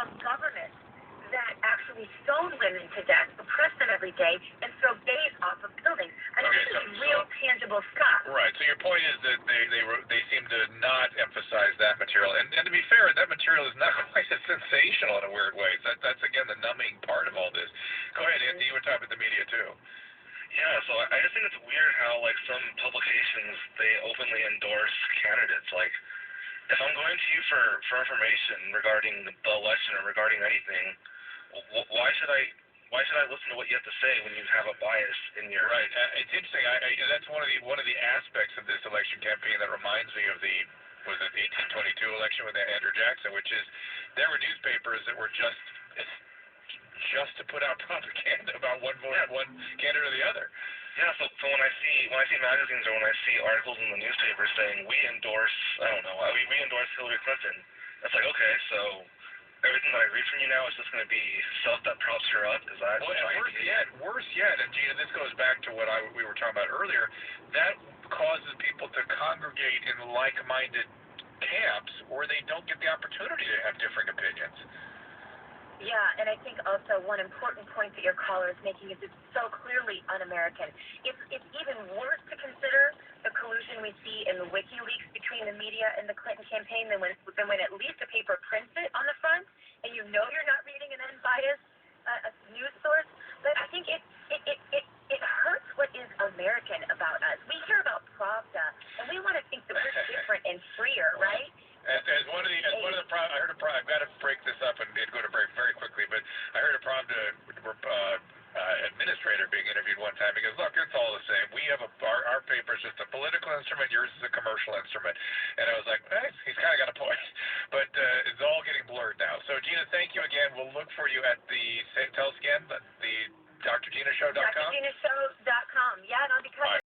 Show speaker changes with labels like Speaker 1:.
Speaker 1: from government that actually stone women to death, oppress them every day, and throw gays off of buildings. I mean, this is real, tangible stuff.
Speaker 2: Right. So your point is that they seem to not emphasize that material, and to be fair, that material is not quite as sensational in a weird way. That's again the numbing part of all this. Go ahead, Anthony. You were talking about the media too.
Speaker 3: Yeah, so I just think it's weird how, like, some publications, they openly endorse candidates. Like, if I'm going to you for information regarding the election or regarding anything, why should I listen to what you have to say when you have a bias in your...
Speaker 2: Right. It's interesting. That's one of the aspects of this election campaign that reminds me of the 1822 election with Andrew Jackson, which is there were newspapers that were just to put out propaganda about one candidate or the other.
Speaker 3: Yeah, so when I see magazines or when I see articles in the newspaper saying we endorse, I don't know, we endorse Hillary Clinton, it's like, okay, so everything that I read from you now is just going to be stuff that props her up? Is that...
Speaker 2: Well, and worse yet, and Gina, this goes back to what we were talking about earlier, that causes people to congregate in like-minded camps where they don't get the opportunity to have differing opinions.
Speaker 1: Yeah, and I think also one important point that your caller is making is it's so clearly un-American. It's even worse to consider the collusion we see in the WikiLeaks between the media and the Clinton campaign than when at least a paper prints it on the front, and you know you're not reading an unbiased news source. But I think it hurts what is American about us. We hear about Pravda, and we want to think that we're different and freer, right?
Speaker 2: As one of the I heard I've got to break this up and go to break very quickly, but I heard a Pravda administrator being interviewed one time. He goes, look, it's all the same. We have our paper is just a political instrument, yours is a commercial instrument. And I was like, he's kind of got a point. But it's all getting blurred now. So, Gina, thank you again. We'll look for you at tell us again, the drginashow.com?
Speaker 1: drginashow.com. Yeah, and I'll be cutting